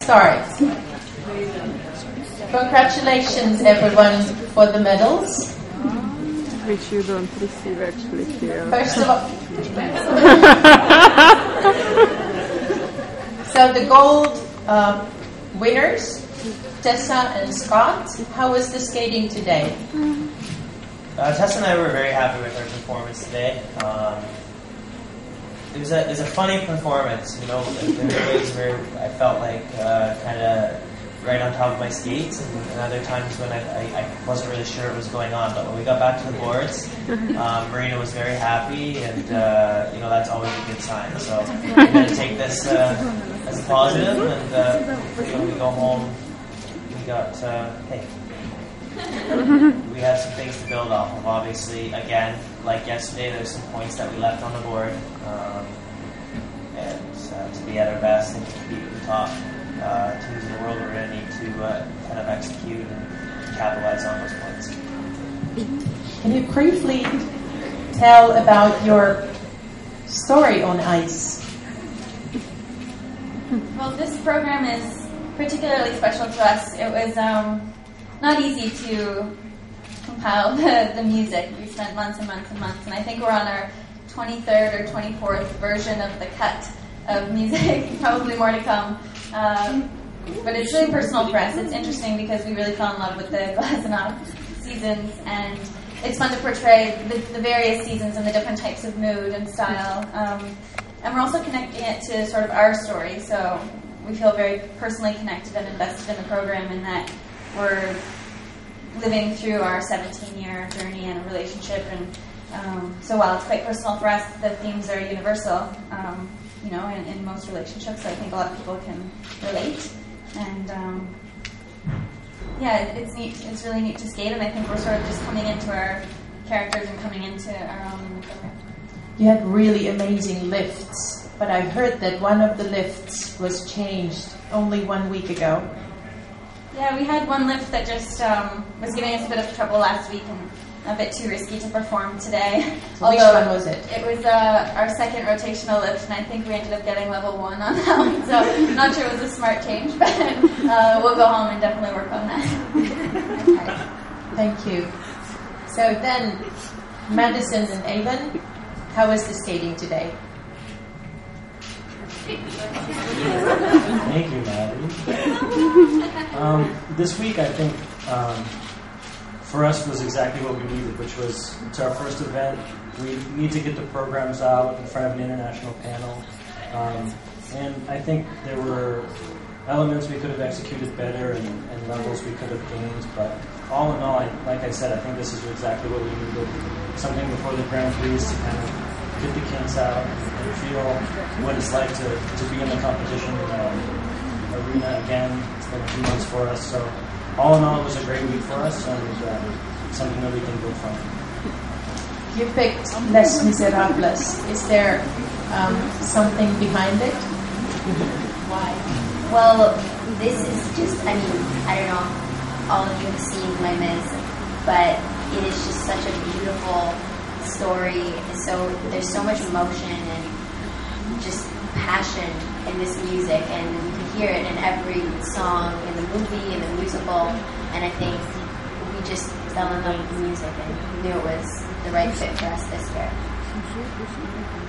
start. Congratulations, everyone, for the medals. Which you don't receive actually here. First of all, so the gold winners, Tessa and Scott. How was the skating today? Tessa and I were very happy with our performance today. It was a funny performance, you know. There were ways where I felt like kind of right on top of my skates, and other times when I wasn't really sure what was going on. But when we got back to the boards, Marina was very happy, and you know, that's always a good sign. So I'm going to take this as a positive, and when we go home, we got we had some things to build off of. Obviously, again, like yesterday, there's some points that we left on the board, and to be at our best and to compete with the top teams in the world, we're going to need to kind of execute and capitalize on those points. Can you briefly tell about your story on ice? Well, this program is particularly special to us. It was not easy to compile the music. We spent months and months and months, and I think we're on our 23rd or 24th version of the cut of music, probably more to come. But it's really personal for us. It's interesting because we really fell in love with the Glasenaut seasons, and it's fun to portray the various seasons and the different types of mood and style. And we're also connecting it to sort of our story, so we feel very personally connected and invested in the program in that we're living through our 17-year journey and relationship. And so while it's quite personal for us, the themes are universal. You know, in most relationships, I think a lot of people can relate, and yeah, it's neat. It's really neat to skate, and I think we're sort of just coming into our characters and coming into our own in the program. You had really amazing lifts, but I heard that one of the lifts was changed only 1 week ago. Yeah, we had one lift that just was giving us a bit of trouble last week and a bit too risky to perform today. So which one was it? It was our second rotational lift, and I think we ended up getting level 1 on that one. So I'm not sure it was a smart change, but we'll go home and definitely work on that. Okay. Thank you. So then, Madison and Avon, how was the skating today? Thank you, Maddie. This week, I think, for us was exactly what we needed, which was, it's our first event. We need to get the programs out in front of an international panel. And I think there were elements we could have executed better and levels we could have gained. But all in all, like I said, I think this is exactly what we needed. Something before the Grand Prix to kind of get the kinks out and feel what it's like to be in the competition arena again. It's been a few months for us. So all in all, it was a great week for us and something that we can build from. You picked Les Miserables. Is there something behind it? Why? Well, this is just, I mean, I don't know, all of you have seen Les Mis, but it is just such a beautiful story. So there's so much emotion and just passion in this music, and you can hear it in every song, in the movie, in the musical, and I think we just fell in love with the music and knew it was the right fit for us this year.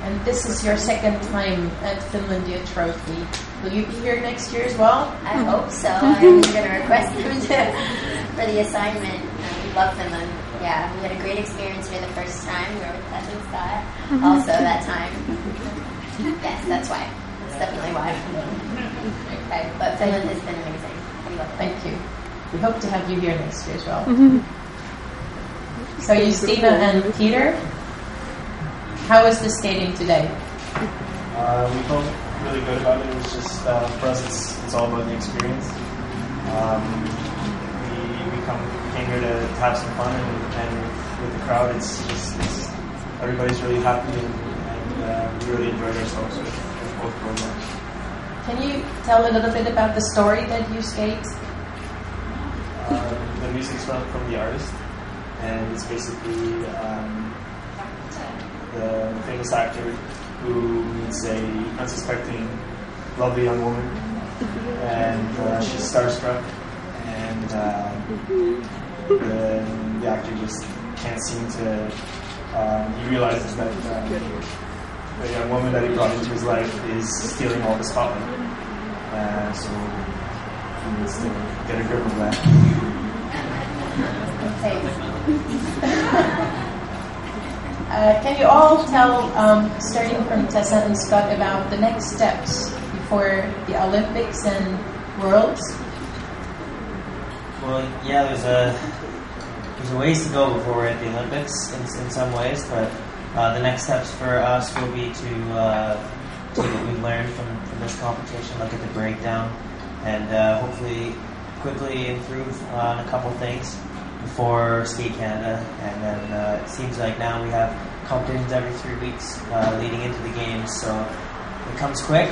And this is your second time at Finlandia Trophy. Will you be here next year as well? I hope so. I'm going to request them for the assignment. We love Finland. Yeah, we had a great experience here the first time. We were with Tess and Scott also that time. Yes, that's why. That's definitely why. Okay, but Finland has been amazing. We love it. Thank you. We hope to have you here next year as well. So Justina and Peter, how was the skating today? We felt really good about it. It was just, for us, it's all about the experience. We came here to have some fun, and with the crowd, it's everybody's really happy, and we really enjoyed ourselves with both programs. Can you tell a little bit about the story that you skate? The music's from the artist, and it's basically the famous actor who meets a unsuspecting, lovely young woman, and she's starstruck, and the actor just can't seem to. He realizes that the young woman that he brought into his life is stealing all the spotlight, so he needs to get a grip of that. Okay. Can you all tell, starting from Tessa and Scott, about the next steps before the Olympics and Worlds? Well, yeah, there's a ways to go before we're at the Olympics in some ways, but the next steps for us will be to take what we've learned from this competition, look at the breakdown, and hopefully quickly improve on a couple things before Skate Canada. And then it seems like now we have competitions every 3 weeks leading into the games, so it comes quick.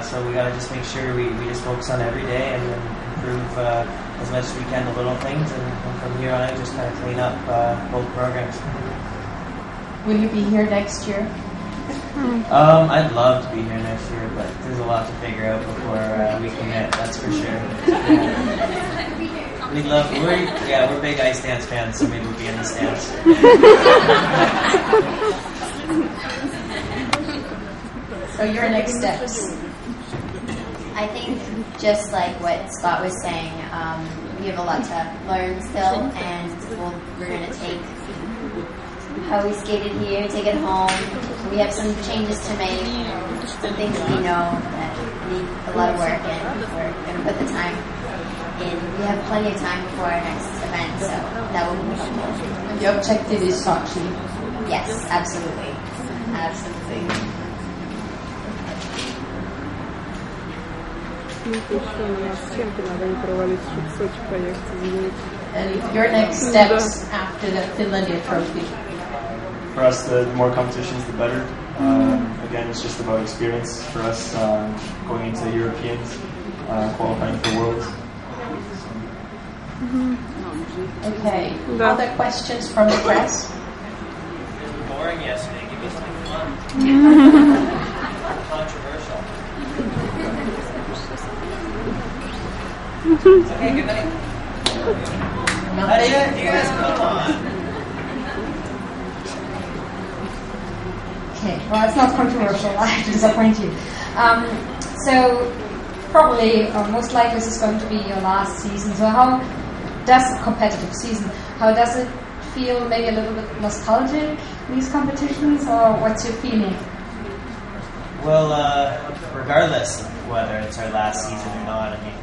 So we got to just make sure we just focus on every day and then improve as much as we can the little things, and from here on out just kind of clean up both programs. Will you be here next year? I'd love to be here next year, but there's a lot to figure out before we commit, that's for sure. We're big ice dance fans, so maybe we'll be in the stands. So your next steps? I think just like what Scott was saying, we have a lot to learn still, and we're going to take how we skated here, take it home. We have some changes to make, some things we know that need a lot of work, and we're going to put the time in. We have plenty of time before our next event, so that will be helpful. The objective is Sochi. Yes, absolutely. Absolutely. And your next steps after the Finlandia Trophy? For us, the more competitions, the better. Again, it's just about experience for us going into Europeans, qualifying for Worlds. Okay. Other questions from the press? It was boring yesterday. Give me something fun. Controversial. Okay, good night. That's it. You guys come on. Okay, well, it's not controversial. I have to disappoint you. So, probably, or most likely, this is going to be your last season. So, how does competitive season? How does it feel? Maybe a little bit nostalgic, these competitions, or what's your feeling? Well, regardless of whether it's our last season or not, I mean,